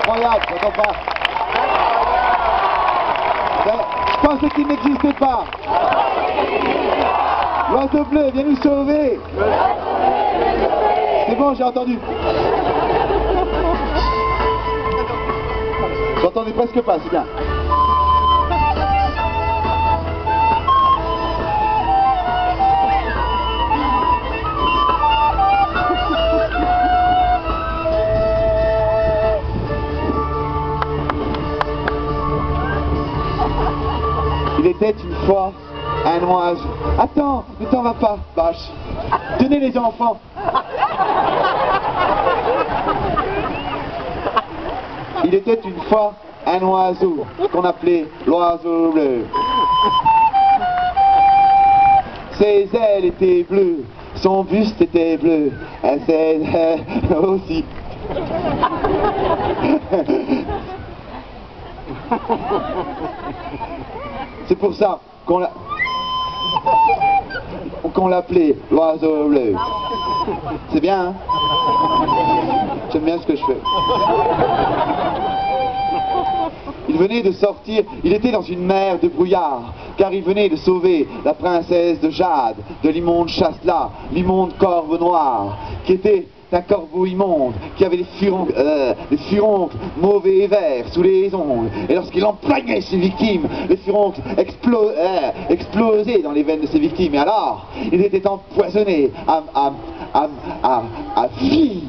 incroyable, j'entends pas. Je pensais qu'il n'existait pas. L'oiseau bleu, viens nous sauver. C'est bon, j'ai entendu. J'entendais presque pas, c'est bien. Il était une fois un oiseau. Attends, ne t'en va pas, vache. Tenez les enfants. Il était une fois un oiseau qu'on appelait l'oiseau bleu. Ses ailes étaient bleues, son buste était bleu, et ses ailes aussi. C'est pour ça qu'on l'appelait l'oiseau bleu. C'est bien, hein? J'aime bien ce que je fais. Il venait de sortir, il était dans une mer de brouillard, car il venait de sauver la princesse de Jade, de l'immonde Chasselas, l'immonde corbe noir, qui était un corbeau immonde, qui avait des furoncles mauvais et verts sous les ongles, et lorsqu'il empoignait ses victimes, les furoncles explosaient dans les veines de ses victimes, et alors, il était empoisonné à vie.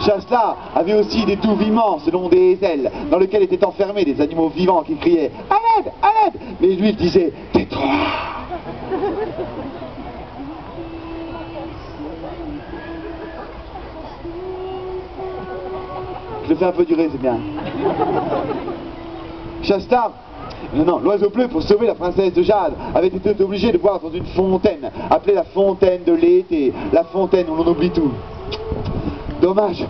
Chasselas avait aussi des doux vivants selon des ailes, dans lesquelles étaient enfermés des animaux vivants qui criaient « À l'aide, à l'aide !» Mais lui il disait « Tais-toi !» Je le fais un peu durer, c'est bien. Chasselas, non, l'oiseau bleu, pour sauver la princesse de Jade, avait été obligé de boire dans une fontaine, appelée la fontaine de l'été, la fontaine où l'on oublie tout. Dommage.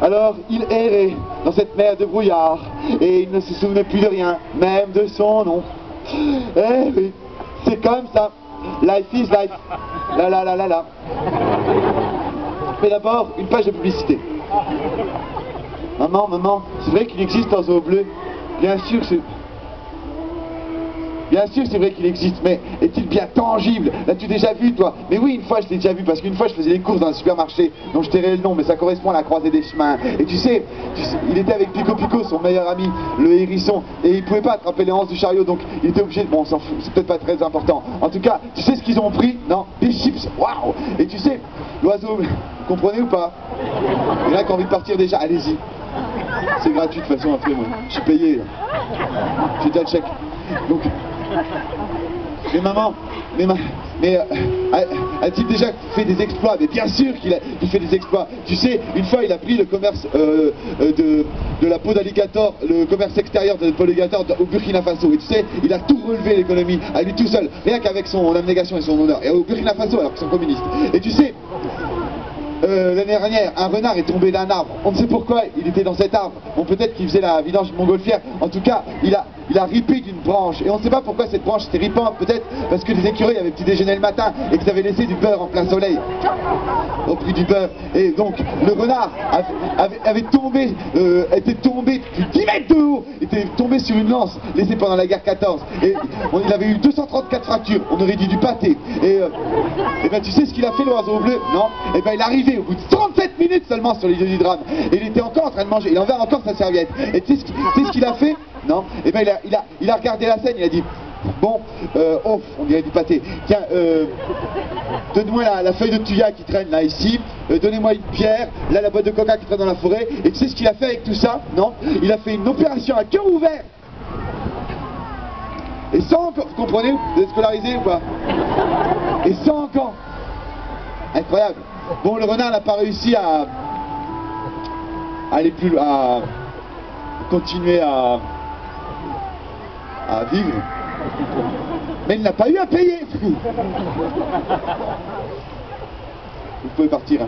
Alors, il errait dans cette mer de brouillard, et il ne se souvenait plus de rien, même de son nom. Eh oui, c'est comme ça. Life is life. La la la la la. Mais d'abord, une page de publicité. Maman, maman, c'est vrai qu'il existe l'oiseau bleu? Bien sûr, c'est vrai qu'il existe, mais est-il bien tangible? L'as-tu déjà vu, toi? Mais oui, une fois je l'ai déjà vu, parce qu'une fois je faisais les courses dans un supermarché, dont je tairai le nom, mais ça correspond à la croisée des chemins. Et tu sais, il était avec Pico Pico, son meilleur ami, le hérisson, et il pouvait pas attraper les hanches du chariot, donc il était obligé de... Bon, on s'en fout, c'est peut-être pas très important. En tout cas, tu sais ce qu'ils ont pris? Non, des chips, waouh! Et tu sais, l'oiseau, vous comprenez ou pas? Il y en a qui ont envie de partir déjà, allez-y. C'est gratuit de toute façon après, moi. Je suis payé, là. J'ai déjà le chèque. Donc... Mais maman, a-t-il déjà fait des exploits? Mais bien sûr qu'il fait des exploits. Tu sais, une fois il a pris le commerce de la peau d'alligator, le commerce extérieur de la peau d'alligator au Burkina Faso. Et tu sais, il a tout relevé l'économie, à lui tout seul, rien qu'avec son abnégation et son honneur. Et au Burkina Faso, alors qu'ils sont communistes. Et tu sais, l'année dernière, un renard est tombé d'un arbre. On ne sait pourquoi il était dans cet arbre. Bon, peut-être qu'il faisait la vidange montgolfière. En tout cas, il a ripé d'une branche. Et on ne sait pas pourquoi cette branche était ripante. Peut-être parce que les écureuils avaient petit déjeuner le matin et qu'ils avaient laissé du beurre en plein soleil. Au prix du beurre. Et donc, le renard était tombé depuis 10 mètres de haut. Était tombé sur une lance laissée pendant la guerre 14. Et il avait eu 234 fractures. On aurait dit du pâté. Et ben, tu sais ce qu'il a fait, l'oiseau bleu? Non. Et ben, il est arrivé au bout de 37 minutes seulement sur les lieux du drame. Et il était encore en train de manger. Il enlevait encore sa serviette. Et tu sais ce qu'il a fait? Non. Et ben, il a regardé la scène. Il a dit, bon, oh, on dirait du pâté. Tiens, donne-moi la feuille de tuya qui traîne là, ici. Donnez-moi une pierre. Là, la boîte de coca qui traîne dans la forêt. Et tu sais ce qu'il a fait avec tout ça? Non. Il a fait une opération à cœur ouvert. Et sans gants. Vous comprenez? Vous êtes scolarisé ou pas? Et sans gants. Incroyable. Bon, le renard n'a pas réussi à aller plus loin, à continuer à vivre. Mais il n'a pas eu à payer. Vous pouvez partir. Hein.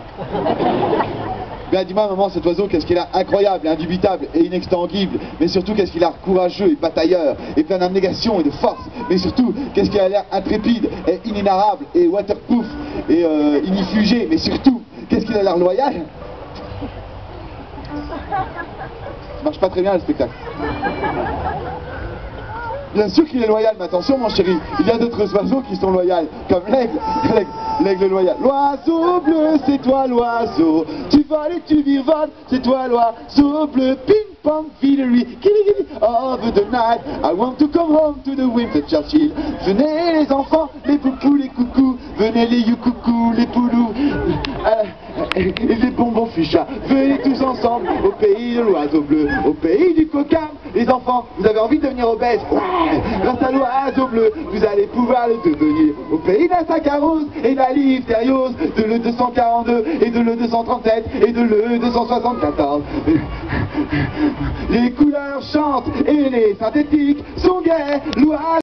Bien, dis-moi, maman, cet oiseau, qu'est-ce qu'il a incroyable, indubitable et inextinguible. Mais surtout, qu'est-ce qu'il a courageux et batailleur et plein d'abnégation et de force. Mais surtout, qu'est-ce qu'il a l'air intrépide et inénarrable et waterproof et inifugé. Mais surtout, qu'est-ce qu'il a l'air loyal. Ça marche pas très bien le spectacle. Bien sûr qu'il est loyal, mais attention mon chéri, il y a d'autres oiseaux qui sont loyaux, comme l'aigle, l'aigle loyal. L'oiseau bleu, c'est toi l'oiseau, tu voles et tu virevoltes, c'est toi l'oiseau bleu, ping pong, Villery, killy of the night, I want to come home to the Winston Churchill. Venez les enfants, les poupous, les coucous, venez les youcoucous, les poulous, et les bonbons fuchsia, venez tous ensemble au pays de l'oiseau bleu, au pays du coca. Les enfants, vous avez envie de devenir obèse? Ouais, grâce à l'oiseau bleu, vous allez pouvoir le devenir. Au pays de la saccharose et de la liftériose, de l'E242 et de l'E237 et de l'E274. Les couleurs chantent et les synthétiques sont gaies. L'oiseau